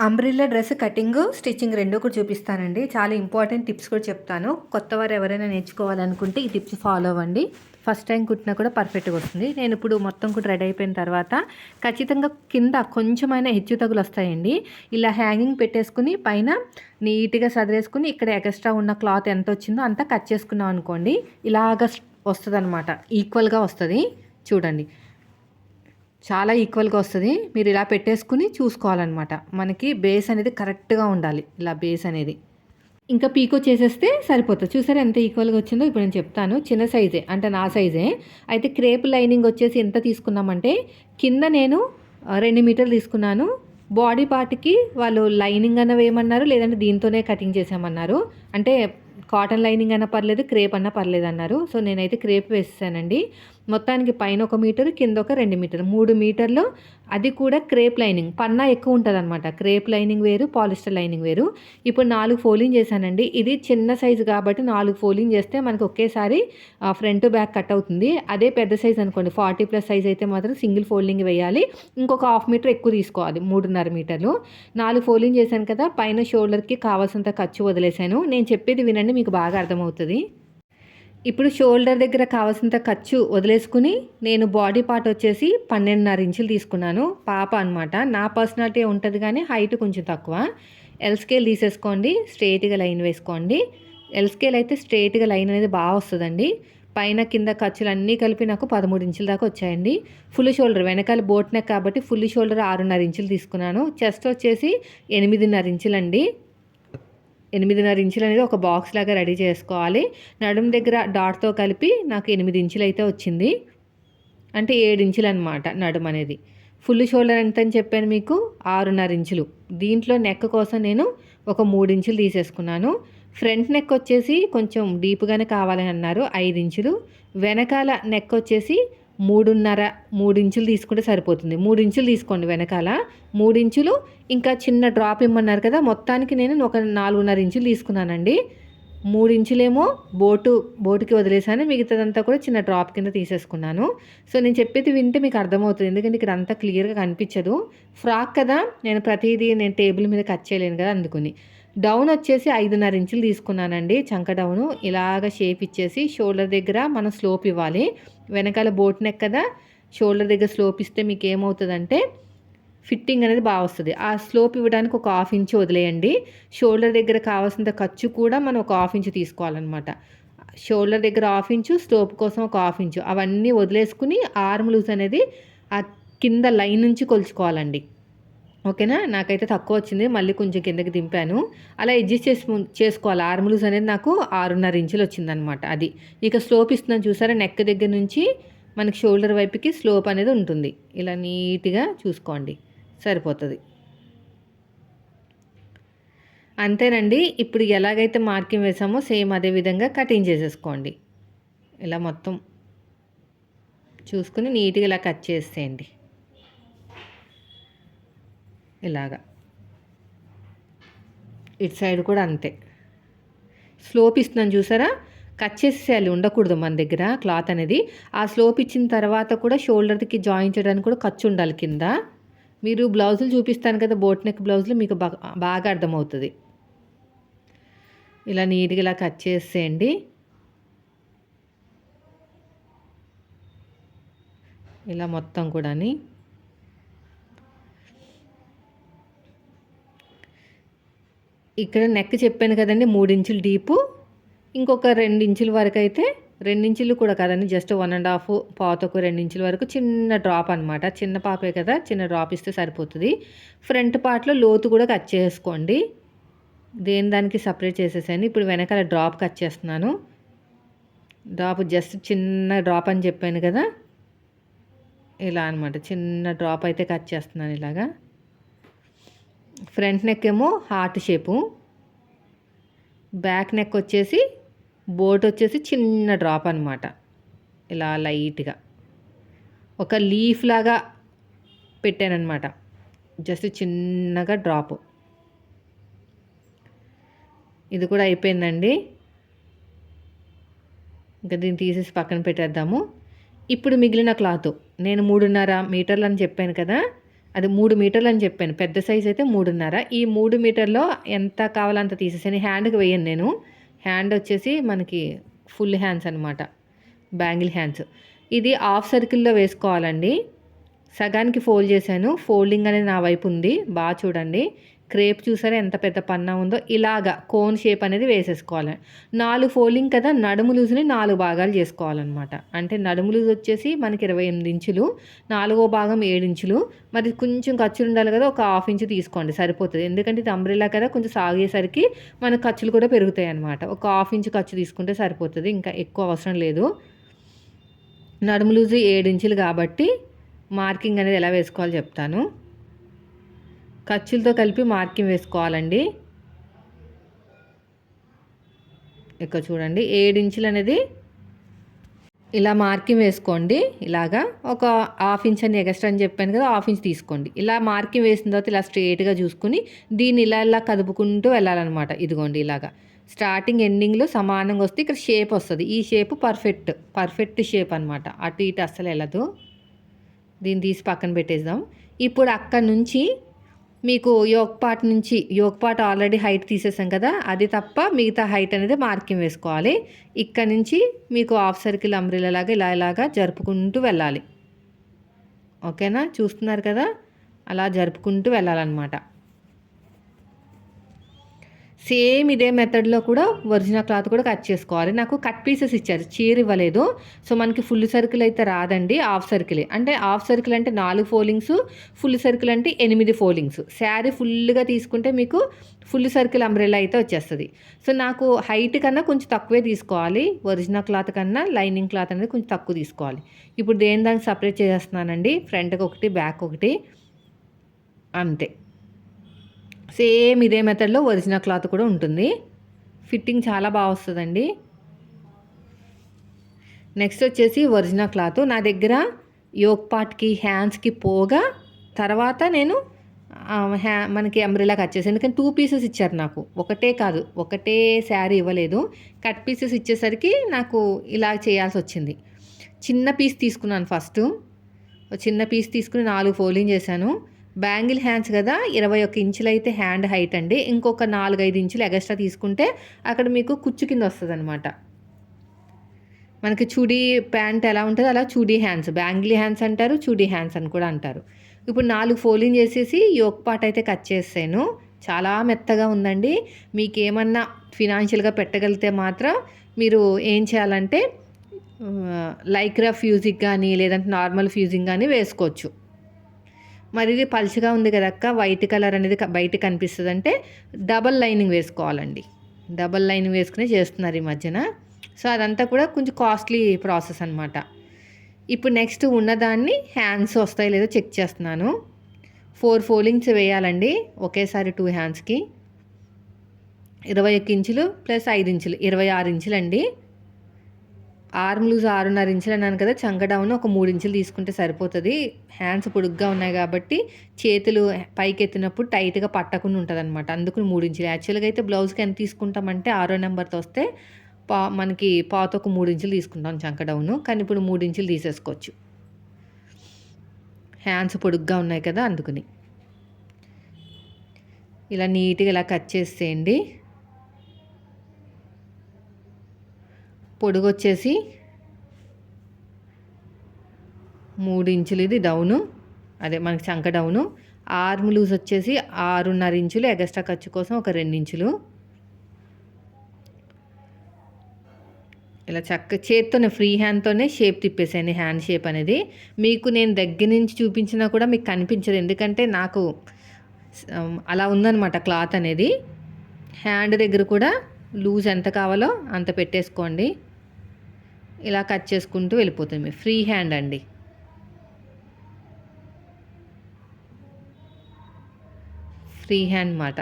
Umbrella dress cutting, stitching 2 కూడా చూపిస్తానండి. చాలా ఇంపార్టెంట్ టిప్స్ కూడా చెప్తాను. కొత్తవారు ఎవరైనా నేర్చుకోవాలనుకుంటే ఈ టిప్స్ ఫాలో అవ్వండి. ఫస్ట్ టైం కుట్టినా కూడా పర్ఫెక్ట్‌గా వస్తుంది. నేనిప్పుడు మొత్తం కూడా రెడీ అయిపోయిన తర్వాత ఖచ్చితంగా కింద కొంచెమైనా హెచ్చు తగులొస్తాయండి. ఇలా హ్యాంగింగ్ పెట్టేసుకొని పైన నీట్‌గా సదిరేసుకొని ఇక్కడ ఎక్స్‌ట్రా ఉన్న క్లాత్ ఎంతొచ్చిందో అంతా కట్ చేసుకున్నాం అనుకోండి. ఇలాగ వస్తదనమాట. ఈక్వల్‌గా వస్తది. చూడండి. చాలా ఈక్వల్‌గా వస్తది. మీరు ఇలా పెట్టేసుకొని చూసుకోవాలనమాట. మనకి బేస్ అనేది కరెక్ట్‌గా ఉండాలి. ఇలా బేస్ అనేది. ఇంకా పీకో చేసేస్తే సరిపోతది. చూసారా ఎంత ఈక్వల్‌గా వచ్చిందో? ఇప్పుడు నేను చెప్తాను. చిన్న సైజే అంటే నా సైజే. అయితే క్రేప్ లైనింగ్ వచ్చేసి ఎంత తీసుకున్నామంటే కింద నేను 2 మీటర్లు తీసుకున్నాను. బాడీ పార్ట్‌కి వాళ్ళు లైనింగ్ అన్న వేయమన్నారు. లేదంటే దీంతోనే కటింగ్ చేసామన్నారు. అంటే కాటన్ లైనింగ్ అన్నా పర్లేదు, క్రేప్ అన్నా పర్లేదన్నారు. సో నేనైతే క్రేప్ వేసేసానండి. మొత్తానికి పైన 1 మీటరు, కింద ఒక 2 మీటర్లు, 3 మీటర్లు. అది కూడా క్రేప్ లైనింగ్. పన్నా ఎక్కువ ఉంటదనమాట. క్రేప్ లైనింగ్ వేరు, పాలిస్టర్ లైనింగ్ వేరు. ఇప్పుడు 4 ఫోల్డింగ్ చేశానండి. ఇది చిన్న సైజు కాబట్టి 4 ఫోల్డింగ్ చేస్తే మనకు ఒకేసారి ఫ్రంట్ బ్యాక్ కట్ అవుతుంది. అదే పెద్ద సైజ్ అనుకోండి 40+ సైజ్ అయితే మాత్రం సింగిల్ ఫోల్డింగ్ వేయాలి. ఇంకొక హాఫ్ మీటర్ ఎక్కువ తీసుకోవాలి. 3.5 మీటర్లు. 4 ఫోల్డింగ్ చేశాను కదా! పైన షోల్డర్‌కి కావాల్సినంత ఖర్చు వదిలేసాను. నేను చెప్పేది వినండి, మీకు బాగా అర్థమవుతది. ఇప్పుడు షోల్డర్ దగ్గర కావాల్సినంత ఖర్చు వదిలేసుకుని నేను బాడీ పార్ట్ వచ్చేసి 12.5 ఇంచులు తీసుకున్నాను. పాప అనమాట. నా పర్సనాలిటీ ఉంటది గానీ హైట్ కొంచెం తక్కువ. ఎల్ స్కేల్ తీసేసుకోండి. స్ట్రెయిట్‌గా లైన్ వేసుకోండి. ఎల్ స్కేల్ అయితే స్ట్రెయిట్‌గా లైన్ అనేది బా వస్తదండి. పైన కింద ఖర్చులన్నీ కలిపి నాకు 13 ఇంచుల దాకా వచ్చాయండి. ఫుల్ షోల్డర్ వెనకాల బోట్ నెక్ కాబట్టి ఫుల్ షోల్డర్ 6.5 ఇంచులు తీసుకున్నాను. చెస్ట్ వచ్చేసి 8.5 ఇంచులండి. 8.5 ఇంచులు అనేది ఒక బాక్స్ లాగా రెడీ చేసుకోవాలి. నడుము దగ్గర డాట్‌తో కలిపి నాకు 8 ఇంచులైతే వచ్చింది. అంటే 7 ఇంచులనమాట నడుము అనేది. ఫుల్ షోల్డర్ ఎంతని చెప్పాను మీకు? 6.5 ఇంచులు. దీంట్లో నెక్ కోసం నేను ఒక 3 ఇంచులు తీసేసుకున్నాను. ఫ్రంట్ నెక్ వచ్చేసి కొంచెం డీప్‌గానే కావాలని అన్నారు. 5 ఇంచులు. వెనకాల నెక్ వచ్చేసి 3 ఇంచులు తీసుకుంటే సరిపోతుంది. 3 ఇంచులు తీసుకోండి వెనకాల. 3 ఇంచులు ఇంకా చిన్న డ్రాప్ ఇమ్మన్నారు కదా! మొత్తానికి నేను ఒక 4.5 ఇంచులు తీసుకున్నానండి. 3 ఇంచులేమో బోటుకి వదిలేసాను. మిగతాదంతా కూడా చిన్న డ్రాప్ కింద తీసేసుకున్నాను. సో, నేను చెప్పేది వింటే మీకు అర్థమవుతది. ఎందుకంటే ఇక్కడ అంతా క్లియర్‌గా కనిపించదు. ఫ్రాక్ కదా! నేను టేబుల్ మీద కట్ చేయలేను కదా! అందుకని. డౌన్ వచ్చేసి 5.5 ఇంచులు తీసుకున్నానండి. చంక డౌను. ఇలాగ షేప్ ఇచ్చేసి షోల్డర్ దగ్గర మనం స్లోప్ ఇవ్వాలి. వెనకాల బోట్ నెక్ కదా! షోల్డర్ దగ్గర స్లోప్ ఇస్తే మీకేమవుతదంటే ఫిట్టింగ్ అనేది బా వస్తది. ఆ స్లోప్ ఇవ్వడానికి ఒక హాఫ్ ఇంచ్ వదిలేయండి. షోల్డర్ దగ్గర కావాల్సినంత ఖర్చు కూడా మనం ఒక హాఫ్ ఇంచ్ తీసుకోవాలనమాట. షోల్డర్ దగ్గర హాఫ్ ఇంచు, స్లోప్ కోసం ఒక హాఫ్ ఇంచు అవన్నీ వదిలేసుకుని ఆర్మ్ లూజ్ అనేది ఆ కింద లైన్ నుంచి కొలుచుకోవాలండి. ఓకేనా? నాకైతే తక్కువొచ్చింది. మళ్ళీ కొంచెం కిందకి దింపాను. అలా అడ్జస్ట్ చేసుకోవాలి. ఆర్మ్ లూజ్ అనేది నాకు 6.5 ఇంచులొచ్చిందనమాట అది. ఇక స్లోప్ ఇస్తున్నాను చూసారా? నెక్ దగ్గర నుంచి మనకి షోల్డర్ వైపుకి స్లోప్ అనేది ఉంటుంది. ఇలా నీట్‌గా చూసుకోండి. సరిపోతది. అంతేనండి. ఇప్పుడు ఎలాగైతే మార్కింగ్ వేసామో సేమ్ అదే విధంగా కటింగ్ చేసేసుకోండి. ఇలా మొత్తం చూసుకొని నీట్‌గా ఇలా కట్ చేసేయండి. ఇలాగా. ఇటు సైడ్ కూడా అంతే. స్లోప్ ఇస్తున్నాను చూసారా? కట్ చేసేయాలి, ఉండకూడదు మన దగ్గర క్లాత్ అనేది. ఆ స్లోప్ ఇచ్చిన తర్వాత కూడా షోల్డర్‌కి జాయిన్ చేయడానికి కూడా ఖర్చు ఉండాలి కింద. మీరు బ్లౌజులు చూపిస్తాను కదా! బోట్ నెక్ బ్లౌజులు మీకు బాగా అర్థమవుతది. ఇలా నీట్‌గా ఇలా కట్ చేసేయండి. ఇలా మొత్తం కూడాని. ఇక్కడ నెక్ చెప్పాను కదండీ 3 ఇంచులు డీపు. ఇంకొక 2 ఇంచుల వరకైతే 2 ఇంచులు కూడా కాదండి. జస్ట్ 1½ పావుతక్కువ 2 ఇంచుల వరకు చిన్న డ్రాప్ అనమాట. చిన్న పాపే కదా! చిన్న డ్రాప్ ఇస్తే సరిపోతది. ఫ్రంట్ పార్ట్‌లో లోతు కూడా కట్ చేసుకోండి. దానికి సెపరేట్ చేసేసాను. ఇప్పుడు వెనకాల డ్రాప్ కట్ చేస్తున్నాను. డ్రాప్ జస్ట్ చిన్న డ్రాప్ అని చెప్పాను కదా! ఇలా అనమాట. చిన్న డ్రాప్ అయితే కట్ చేస్తున్నాను ఇలాగా. ఫ్రంట్ నెక్ ఏమో హార్ట్ షేపు. బ్యాక్ నెక్ వచ్చేసి బోట్ వచ్చేసి చిన్న డ్రాప్ అనమాట. ఇలా లైట్‌గా. ఒక లీఫ్ లాగా పెట్టాననమాట. జస్ట్ చిన్నగా డ్రాపు. ఇది కూడా అయిపోయిందండి. ఇంకా దీన్ని తీసేసి పక్కన పెట్టేద్దాము. ఇప్పుడు మిగిలిన క్లాత్ నేను 3.5 మీటర్లు అని చెప్పాను కదా! అది 3 మీటర్లు అని చెప్పాను. పెద్ద సైజ్ అయితే 3.5. ఈ 3 మీటర్‌లో ఎంత కావాలో అంత తీసేసాను. హ్యాండ్‌కి వేయను నేను. హ్యాండ్ వచ్చేసి మనకి ఫుల్ హ్యాండ్స్ అనమాట. Bangle hands. ఇది హాఫ్ సర్కిల్‌లో వేసుకోవాలండి. సగానికి ఫోల్డ్ చేశాను. ఫోల్డింగ్ అనేది నా వైపు ఉంది. బాగా చూడండి. క్రేప్ చూసారా ఎంత పెద్ద పన్నా ఉందో. ఇలాగా కోన్ షేప్ అనేది వేసేసుకోవాలి. 4 ఫోల్డింగ్ కదా, నడుము లూజ్‌ని 4 భాగాలు చేసుకోవాలన్నమాట. అంటే నడుము లూజ్ వచ్చేసి మనకి 28 ఇంచులు, నాలుగో భాగం 7 ఇంచులు. మరి కొంచెం ఖర్చులు ఉండాలి కదా, ఒక హాఫ్ ఇంచు తీసుకోండి సరిపోతుంది. ఎందుకంటే ఇది అంబ్రెల్లా కదా, కొంచెం సాగేసరికి మనకు ఖర్చులు కూడా పెరుగుతాయి అన్నమాట. ఒక హాఫ్ ఇంచు ఖర్చు తీసుకుంటే సరిపోతుంది. ఇంకా ఎక్కువ అవసరం లేదు. నడుము లూజు 7 ఇంచులు కాబట్టి మార్కింగ్ అనేది ఎలా వేసుకోవాలో చెప్తాను. ఖర్చులతో కలిపి మార్కింగ్ వేసుకోవాలండి. ఇక్కడ చూడండి 7 ఇంచులు అనేది ఇలా మార్కింగ్ వేసుకోండి. ఇలాగా ఒక హాఫ్ ఇంచ్ అని ఎక్స్ట్రా అని చెప్పాను కదా, హాఫ్ ఇంచ్ తీసుకోండి. ఇలా మార్కింగ్ వేసిన తర్వాత ఇలా స్ట్రైట్గా చూసుకుని దీన్ని ఇలా కదుపుకుంటూ వెళ్ళాలన్నమాట. ఇదిగోండి ఇలాగా స్టార్టింగ్ ఎండింగ్లో సమానంగా వస్తే ఇక్కడ షేప్ వస్తుంది. ఈ షేప్ పర్ఫెక్ట్ షేప్ అనమాట. అటు ఇటు అస్సలు వెళ్ళదు. దీన్ని తీసి పక్కన పెట్టేద్దాం. ఇప్పుడు అక్కడ నుంచి మీకు యోక్ పార్ట్ ఆల్రెడీ హైట్ తీసేసాం కదా, అది తప్ప మిగతా హైట్ అనేది మార్కింగ్ వేసుకోవాలి. ఇక్కడ నుంచి మీకు హాఫ్ సర్కిల్ అంబ్రెల్లా లాగా ఇలాగా జరుపుకుంటూ వెళ్ళాలి. ఓకేనా, చూస్తున్నారు కదా, అలా జరుపుకుంటూ వెళ్ళాలన్నమాట. సేమ్ ఇదే మెథడ్లో కూడా ఒరిజినల్ క్లాత్ కూడా కట్ చేసుకోవాలి. నాకు కట్ పీసెస్ ఇచ్చారు, చీర ఇవ్వలేదు. సో మనకి ఫుల్ సర్కిల్ అయితే రాదండి, హాఫ్ సర్కిల్. అంటే హాఫ్ సర్కిల్ అంటే 4 ఫోల్డింగ్స్, ఫుల్ సర్కిల్ అంటే 8 ఫోల్డింగ్స్. శారీ ఫుల్గా తీసుకుంటే మీకు ఫుల్ సర్కిల్ అంబ్రెల్లా అయితే వచ్చేస్తుంది. సో నాకు హైట్ కన్నా కొంచెం తక్కువే తీసుకోవాలి. ఒరిజినల్ క్లాత్ కన్నా లైనింగ్ క్లాత్ అనేది కొంచెం తక్కువ తీసుకోవాలి. ఇప్పుడు దానికి సపరేట్ చేసేస్తున్నానండి. ఫ్రంట్కి ఒకటి, బ్యాక్ ఒకటి, అంతే. సేమ్ ఇదే మెథడ్లో ఒరిజినల్ క్లాత్ కూడా ఉంటుంది. ఫిట్టింగ్ చాలా బాగా వస్తుందండి. నెక్స్ట్ వచ్చేసి ఒరిజినల్ క్లాత్ నా దగ్గర యోక్ పార్ట్కి హ్యాండ్స్కి పోగా తర్వాత నేను మనకి అంబ్రెల్లా కట్ చేసి, ఎందుకంటే 2 పీసెస్ ఇచ్చారు నాకు, ఒకటే శారీ ఇవ్వలేదు. కట్ పీసెస్ ఇచ్చేసరికి నాకు ఇలా చేయాల్సి వచ్చింది. చిన్న పీస్ తీసుకున్నాను. ఫస్ట్ చిన్న పీస్ తీసుకుని 4 ఫోల్డింగ్ చేశాను. బ్యాంగిల్ హ్యాండ్స్ కదా, 21 ఇంచులు అయితే హ్యాండ్ హైట్ అండి. ఇంకొక 4-5 ఇంచులు ఎక్స్ట్రా తీసుకుంటే అక్కడ మీకు కుచ్చు కింద వస్తుంది అనమాట. మనకి చుడీ ప్యాంట్ ఎలా ఉంటుందో అలా చుడీ హ్యాండ్స్, బ్యాంగిల్ హ్యాండ్స్ అంటారు, చుడీ హ్యాండ్స్ అని కూడా అంటారు. ఇప్పుడు 4 ఫోల్డింగ్ చేసేసి యోక్ పార్ట్ అయితే కట్ చేసాను. చాలా మెత్తగా ఉందండి. మీకు ఏమన్నా ఫినాన్షియల్గా పెట్టగలిగితే మాత్రం మీరు ఏం చేయాలంటే లైక్రా ఫ్యూజింగ్ కానీ లేదంటే నార్మల్ ఫ్యూజింగ్ కానీ వేసుకోవచ్చు. మరి ఇది పలుచగా ఉంది కదక్క, వైట్ కలర్ అనేది బయట కనిపిస్తుంది అంటే డబల్ లైనింగ్ వేసుకోవాలండి. డబల్ లైనింగ్ వేసుకుని చేస్తున్నారు ఈ మధ్యన. సో అదంతా కూడా కొంచెం కాస్ట్లీ ప్రాసెస్ అనమాట. ఇప్పుడు నెక్స్ట్ ఉన్నదాన్ని హ్యాండ్స్ వస్తాయి లేదో చెక్ చేస్తున్నాను. 4 ఫోల్డింగ్స్ వేయాలండి ఒకేసారి 2 హ్యాండ్స్కి. 21 ఇంచులు ప్లస్ 5 ఇంచులు 26 ఇంచులు అండి. ఆర్మ్ లూజ్ 6.5 ఇంచులు అన్నాను కదా, చంక డౌన్ ఒక 3 ఇంచులు తీసుకుంటే సరిపోతుంది. హ్యాండ్స్ పొడుగ్గా ఉన్నాయి కాబట్టి చేతులు పైకి ఎత్తినప్పుడు టైట్గా పట్టకుండా ఉంటుంది అనమాట. అందుకు 3 ఇంచులు. యాక్చువల్గా అయితే బ్లౌజ్కి ఎంత తీసుకుంటామంటే 6వ నెంబర్తో వస్తే మనకి పాత ఒక 3 ఇంచులు తీసుకుంటాం చంక డౌను, కానీ ఇప్పుడు 3 ఇంచులు తీసేసుకోవచ్చు. హ్యాండ్స్ పొడుగ్గా ఉన్నాయి కదా అందుకని. ఇలా నీట్గా ఇలా కట్ చేసేయండి. పొడుగు వచ్చేసి 3 ఇంచులు ఇది డౌను, అదే మనకి చంక డౌను. ఆర్మ్ లూజ్ వచ్చేసి 6.5 ఇంచులు, ఎగస్ట్రా ఖర్చు కోసం ఒక 2 ఇంచులు. ఇలా చేత్తోనే ఫ్రీ హ్యాండ్తోనే షేప్ తిప్పేసాను. హ్యాండ్ షేప్ అనేది మీకు నేను దగ్గర నుంచి చూపించినా కూడా మీకు కనిపించదు, ఎందుకంటే నాకు అలా ఉందన్నమాట క్లాత్ అనేది. హ్యాండ్ దగ్గర కూడా లూజ్ ఎంత కావాలో అంత పెట్టేసుకోండి. ఇలా కట్ చేసుకుంటూ వెళ్ళిపోతుంది. మీ ఫ్రీ హ్యాండ్ అండి. ఫ్రీ హ్యాండ్ మాట.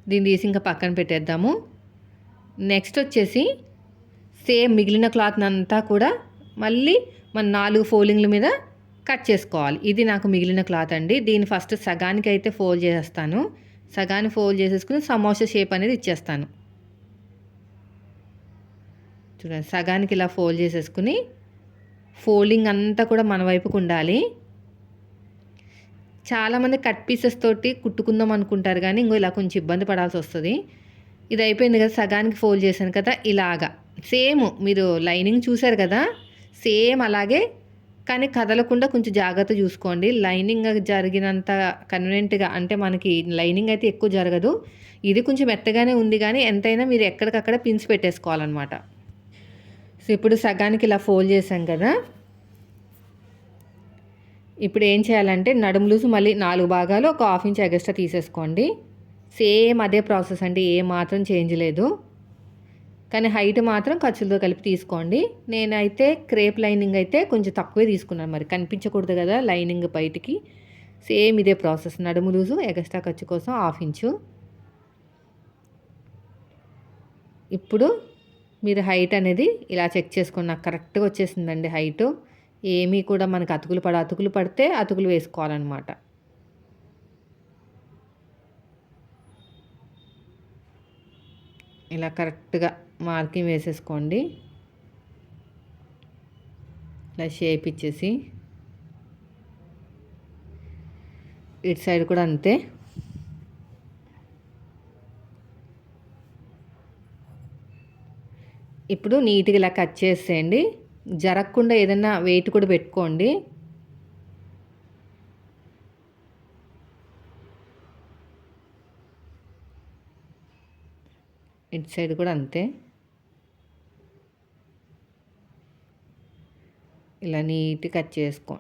దీన్ని తీసి ఇంకా పక్కన పెట్టేద్దాము. నెక్స్ట్ వచ్చేసి సేమ్ మిగిలిన క్లాత్ అంతా కూడా మళ్ళీ మన 4 ఫోల్డింగ్ల మీద కట్ చేసుకోవాలి. ఇది నాకు మిగిలిన క్లాత్ అండి. దీన్ని ఫస్ట్ సగానికి అయితే ఫోల్డ్ చేసేస్తాను. సగాన్ని ఫోల్డ్ చేసేసుకుని సమోసా షేప్ అనేది ఇచ్చేస్తాను. చూడండి సగానికి ఇలా ఫోల్డ్ చేసేసుకుని ఫోల్డింగ్ అంతా కూడా మన వైపుకు ఉండాలి. చాలామంది కట్ పీసెస్ తోటి కుట్టుకుందాం అనుకుంటారు కానీ ఇంకో ఇలా కొంచెం ఇబ్బంది పడాల్సి వస్తుంది. ఇది అయిపోయింది కదా, సగానికి ఫోల్డ్ చేశాను కదా, ఇలాగా సేమ్ మీరు లైనింగ్ చూసారు కదా, సేమ్ అలాగే కానీ కదలకుండా కొంచెం జాగ్రత్త చూసుకోండి. లైనింగ్ జరిగినంత కన్వీనియంట్గా అంటే మనకి లైనింగ్ అయితే ఎక్కువ జరగదు, ఇది కొంచెం మెత్తగానే ఉంది కానీ ఎంతైనా మీరు ఎక్కడికక్కడ పిన్స్ పెట్టేసుకోవాలన్నమాట. సో ఇప్పుడు సగానికి ఇలా ఫోల్డ్ చేశాం కదా, ఇప్పుడు ఏం చేయాలంటే నడుము లూజు మళ్ళీ 4 భాగాలు ఒక 1/2 ఇంచ్ ఎగస్ట్రా తీసేసుకోండి. సేమ్ అదే ప్రాసెస్ అండి, ఏ మాత్రం చేంజ్ లేదు. కానీ హైట్ మాత్రం ఖర్చులతో కలిపి తీసుకోండి. నేనైతే క్రేప్ లైనింగ్ అయితే కొంచెం తక్కువే తీసుకున్నాను, మరి కనిపించకూడదు కదా లైనింగ్ బయటికి. సేమ్ ఇదే ప్రాసెస్, నడుము లూజు ఎగస్ట్రా ఖర్చు కోసం 1/2 ఇంచు. ఇప్పుడు మీరు హైట్ అనేది ఇలా చెక్ చేసుకోండి. నాకు కరెక్ట్గా వచ్చేసిందండి హైటు. ఏమీ కూడా మనకు అతుకులు పడితే అతుకులు వేసుకోవాలన్నమాట. ఇలా కరెక్ట్గా మార్కింగ్ వేసేసుకోండి. ఇలా షేప్ ఇచ్చేసి ఇటు సైడ్ కూడా అంతే. ఇప్పుడు నీట్గా ఇలా కట్ చేసేయండి. జరగకుండా ఏదైనా వెయిట్ కూడా పెట్టుకోండి. ఇటు సైడ్ కూడా అంతే. ఇలా నీట్గా కట్ చేసుకో.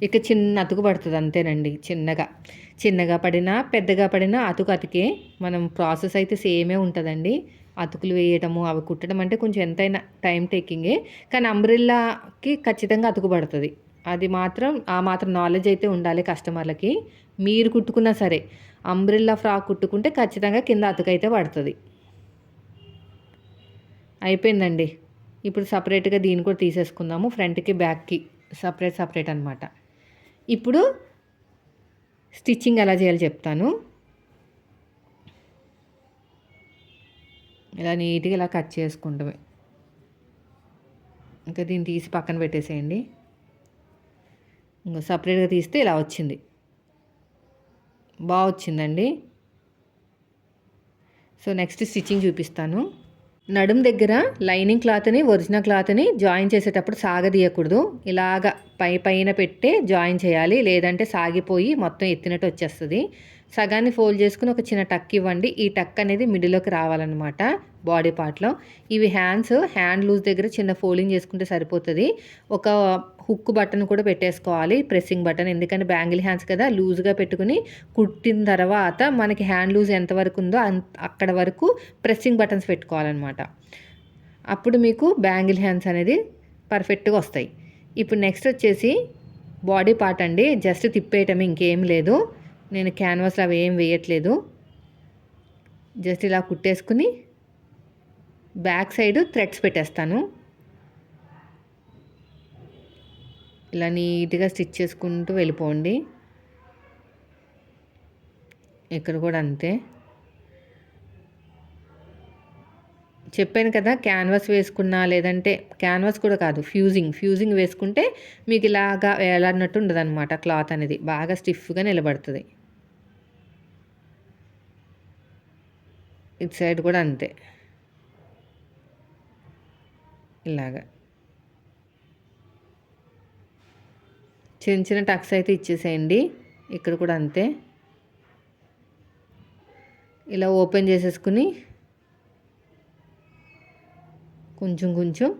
ఇక చిన్న అతుకు పడుతుంది అంతేనండి, చిన్నగా పడినా పెద్దగా పడినా అతుకే. మనం ప్రాసెస్ అయితే సేమే ఉంటుందండి. అతుకులు వేయటము అవి కుట్టడం అంటే కొంచెం ఎంతైనా టైం టేకింగే, కానీ అంబ్రిల్లాకి ఖచ్చితంగా అతుకు పడుతుంది. అది మాత్రం ఆ మాత్రం నాలెడ్జ్ అయితే ఉండాలి కస్టమర్లకి. మీరు కుట్టుకున్నా సరే అంబ్రిల్లా ఫ్రాక్ కుట్టుకుంటే ఖచ్చితంగా కింద అతుకైతే పడుతుంది. అయిపోయిందండి. ఇప్పుడు సపరేట్గా దీన్ని కూడా తీసేసుకుందాము, ఫ్రంట్కి బ్యాక్కి సపరేట్ అనమాట. ఇప్పుడు స్టిచ్చింగ్ ఎలా చేయాలో చెప్తాను. ఇలా నీట్గా ఇలా కట్ చేసుకుంటామే. ఇంకా దీన్ని తీసి పక్కన పెట్టేసేయండి. ఇంకా సపరేట్గా తీస్తే ఇలా వచ్చింది, బాగా వచ్చిందండి. సో నెక్స్ట్ స్టిచ్చింగ్ చూపిస్తాను. నడుము దగ్గర లైనింగ్ క్లాత్ని ఒరిజినల్ క్లాత్ని జాయిన్ చేసేటప్పుడు సాగదీయకూడదు, ఇలాగ పైన పెట్టే జాయిన్ చేయాలి, లేదంటే సాగిపోయి మొత్తం ఎత్తినట్టు వచ్చేస్తుంది. సగాన్ని ఫోల్డ్ చేసుకుని ఒక చిన్న టక్ ఇవ్వండి. ఈ టక్ అనేది మిడిల్లోకి రావాలన్నమాట బాడీ పార్ట్లో. ఇవి హ్యాండ్ లూజ్ దగ్గర చిన్న ఫోల్డింగ్ చేసుకుంటే సరిపోతుంది. ఒక హుక్ బటన్ కూడా పెట్టేసుకోవాలి, ప్రెస్సింగ్ బటన్, ఎందుకంటే బ్యాంగిల్ హ్యాండ్స్ కదా, లూజ్గా పెట్టుకుని కుట్టిన తర్వాత మనకి హ్యాండ్ లూజ్ ఎంతవరకు ఉందో అక్కడ వరకు ప్రెస్సింగ్ బటన్స్ పెట్టుకోవాలన్నమాట. అప్పుడు మీకు బ్యాంగిల్ హ్యాండ్స్ అనేది పర్ఫెక్ట్గా వస్తాయి. ఇప్పుడు నెక్స్ట్ వచ్చేసి బాడీ పార్ట్ అండి, జస్ట్ తిప్పేయటం, ఇంకేం లేదు. నేను క్యాన్వాస్లో అవి ఏం వేయట్లేదు, జస్ట్ ఇలా కుట్టేసుకుని బ్యాక్ సైడ్ థ్రెడ్స్ పెట్టేస్తాను. ఇలా నీట్గా స్టిచ్ చేసుకుంటూ వెళ్ళిపోండి. ఇక్కడ కూడా అంతే. చెప్పాను కదా, క్యాన్వాస్ వేసుకున్నా, లేదంటే క్యాన్వాస్ కూడా కాదు, ఫ్యూజింగ్ వేసుకుంటే మీకు ఇలాగా వేలాడినట్టు ఉండదు అనమాట. క్లాత్ అనేది బాగా స్టిఫ్గా నిలబడుతుంది. ఇటు సైడ్ కూడా అంతే, ఇలాగా చిన్న టక్స్ అయితే ఇచ్చేసేయండి. ఇక్కడ కూడా అంతే. ఇలా ఓపెన్ చేసేసుకుని కొంచెం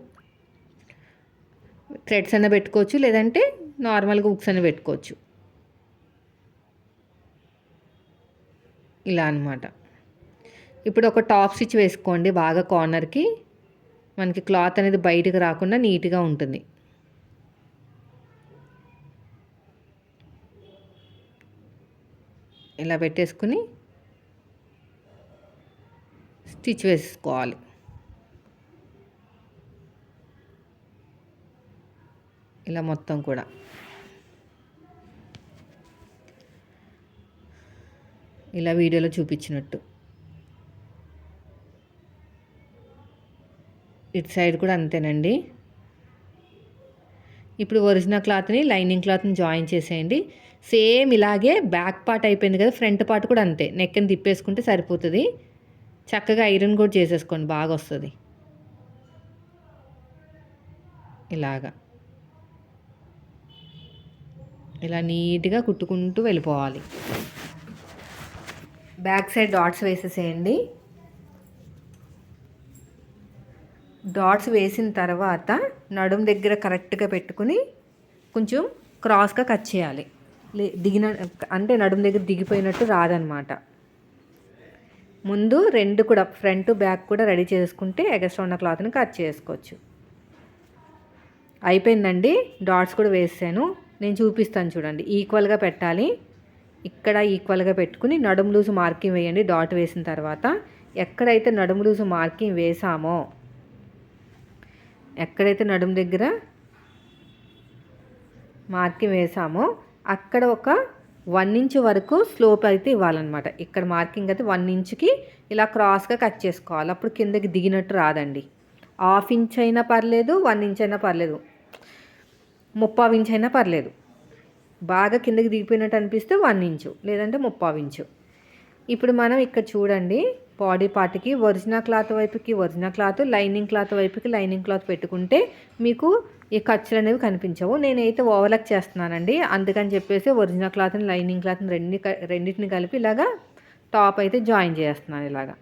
థ్రెడ్స్ అన్న పెట్టుకోవచ్చు, లేదంటే నార్మల్గా హుక్స్ అన్న పెట్టుకోవచ్చు. ఇలా అనమాట. ఇప్పుడు ఒక టాప్ స్టిచ్ వేసుకోండి బాగా కార్నర్కి, మనకి క్లాత్ అనేది బయటకు రాకుండా నీట్గా ఉంటుంది. ఇలా పెట్టేసుకుని స్టిచ్ వేసుకోవాలి. ఇలా మొత్తం కూడా ఇలా వీడియోలో చూపించినట్టు. ఇటు సైడ్ కూడా అంతేనండి. ఇప్పుడు ఒరిజినల్ క్లాత్ని లైనింగ్ క్లాత్ని జాయిన్ చేసేయండి. సేమ్ ఇలాగే బ్యాక్ పార్ట్ అయిపోయింది కదా, ఫ్రంట్ పార్ట్ కూడా అంతే. నెక్ని తిప్పేసుకుంటే సరిపోతుంది. చక్కగా ఐరన్ కూడా చేసేసుకోండి, బాగా వస్తుంది. ఇలాగా ఇలా నీట్గా కుట్టుకుంటూ వెళ్ళిపోవాలి. బ్యాక్ సైడ్ డాట్స్ వేసేసేయండి. డాట్స్ వేసిన తర్వాత నడుం దగ్గర కరెక్ట్గా పెట్టుకుని కొంచెం క్రాస్గా కట్ చేయాలి. అంటే నడుం దగ్గర దిగిపోయినట్టు రాదనమాట. ముందు రెండు కూడా ఫ్రంట్ బ్యాక్ కూడా రెడీ చేసుకుంటే ఎగస్ట్రా ఉన్న క్లాత్ని కట్ చేసుకోవచ్చు. అయిపోయిందండి. డాట్స్ కూడా వేసాను, నేను చూపిస్తాను చూడండి. ఈక్వల్గా పెట్టాలి. ఇక్కడ ఈక్వల్గా పెట్టుకుని నడుము లూజు మార్కింగ్ వేయండి. డాట్ వేసిన తర్వాత ఎక్కడైతే నడుము లూజు మార్కింగ్ వేసామో, ఎక్కడైతే నడుము దగ్గర మార్కింగ్ వేసామో అక్కడ ఒక 1 ఇంచ్ వరకు స్లోప్ అయితే ఇవ్వాలన్నమాట. ఇక్కడ మార్కింగ్ అయితే 1 ఇంచ్కి ఇలా క్రాస్గా కట్ చేసుకోవాలి. అప్పుడు కిందకి దిగినట్టు రాదండి. 1/2 ఇంచ్ అయినా పర్లేదు, 1 ఇంచ్ అయినా పర్లేదు, 3/4 ఇంచ్ అయినా పర్లేదు. బాగా కిందకి దిగిపోయినట్టు అనిపిస్తే 1 ఇంచు, లేదంటే 3/4 ఇంచు. ఇప్పుడు మనం ఇక్కడ చూడండి, బాడీ పార్ట్కి ఒరిజినల్ క్లాత్ వైపుకి ఒరిజినల్ క్లాత్, లైనింగ్ క్లాత్ వైపుకి లైనింగ్ క్లాత్ పెట్టుకుంటే మీకు ఈ ఖర్చులు అనేవి కనిపించవు. నేనైతే ఓవర్లాక్ చేస్తున్నానండి, అందుకని చెప్పేసి ఒరిజినల్ క్లాత్ని లైనింగ్ క్లాత్ని రెండింటిని కలిపి ఇలాగా టాప్ అయితే జాయిన్ చేస్తున్నాను. ఇలాగా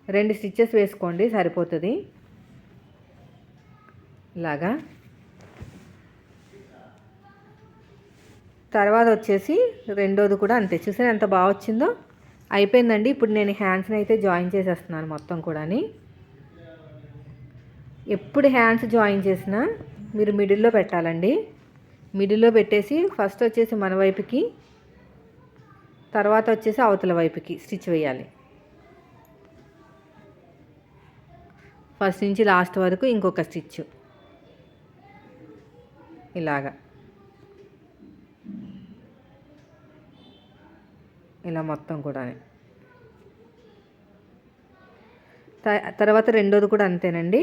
2 స్టిచ్చెస్ వేసుకోండి, సరిపోతుంది. ఇలాగా తర్వాత వచ్చేసి రెండోది కూడా అంతే. చూసారా ఎంత బాగా వచ్చిందో. అయిపోయిందండి. ఇప్పుడు నేను హ్యాండ్స్ని అయితే జాయిన్ చేసేస్తున్నాను మొత్తం కూడాని. ఎప్పుడు హ్యాండ్స్ జాయిన్ చేసినా మీరు మిడిల్లో పెట్టాలండి. మిడిల్లో పెట్టేసి ఫస్ట్ వచ్చేసి మన వైపుకి, తర్వాత వచ్చేసి అవతల వైపుకి స్టిచ్ వేయాలి. ఫస్ట్ నుంచి లాస్ట్ వరకు ఇంకొక స్టిచ్ ఇలాగా, ఇలా మొత్తం కూడా. తర్వాత రెండోది కూడా అంతేనండి.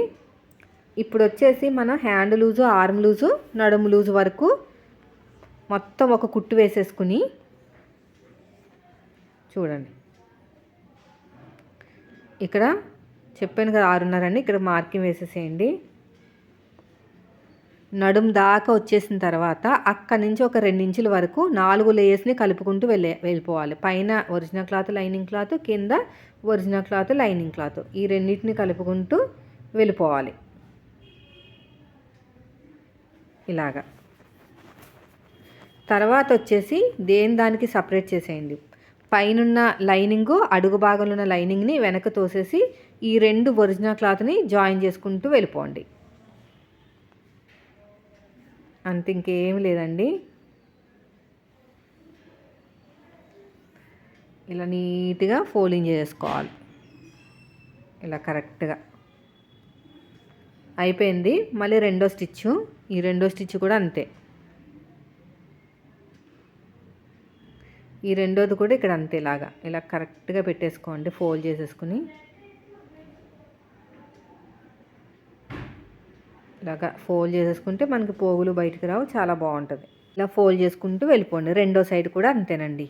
ఇప్పుడు వచ్చేసి మన హ్యాండ్ లూజు, ఆర్మ్ లూజు, నడుము లూజు వరకు మొత్తం ఒక కుట్టు వేసేసుకుని చూడండి. ఇక్కడ చెప్పాను కదా 6.5 అండి, ఇక్కడ మార్కింగ్ వేసేసేయండి. నడుము దాకా వచ్చేసిన తర్వాత అక్కడి నుంచి ఒక 2 ఇంచుల వరకు 4 లేయర్స్ని కలుపుకుంటూ వెళ్ళిపోవాలి. పైన ఒరిజినల్ క్లాత్ లైనింగ్ క్లాత్, కింద ఒరిజినల్ క్లాత్ లైనింగ్ క్లాత్, ఈ రెండింటిని కలుపుకుంటూ వెళ్ళిపోవాలి. ఇలాగా తర్వాత వచ్చేసి దానికి సపరేట్ చేసేయండి. పైనున్న లైనింగు, అడుగు భాగంలో ఉన్న లైనింగ్ని వెనక తోసేసి ఈ 2 ఒరిజినల్ క్లాత్ని జాయిన్ చేసుకుంటూ వెళ్ళిపోండి. అంత ఇంకేం లేదండి. ఇలా నీట్గా ఫోల్డింగ్ చేసుకోవాలి, ఇలా కరెక్ట్గా. అయిపోయింది. మళ్ళీ రెండో స్టిచ్, ఈ రెండో స్టిచ్ కూడా అంతే. ఈ రెండోది కూడా ఇక్కడ అంతే. ఇలాగా ఇలా కరెక్ట్గా పెట్టేసుకోండి, ఫోల్డ్ చేసేసుకుని. ఇలాగా ఫోల్డ్ చేసేసుకుంటే మనకి పోగులు బయటకు రావు, చాలా బాగుంటుంది. ఇలా ఫోల్డ్ చేసుకుంటూ వెళ్ళిపోండి. రెండో సైడ్ కూడా అంతేనండి.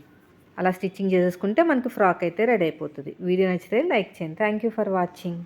అలా స్టిచ్చింగ్ చేసేసుకుంటే మనకి ఫ్రాక్ అయితే రెడీ అయిపోతుంది. వీడియో నచ్చితే లైక్ చేయండి. Thank you for watching.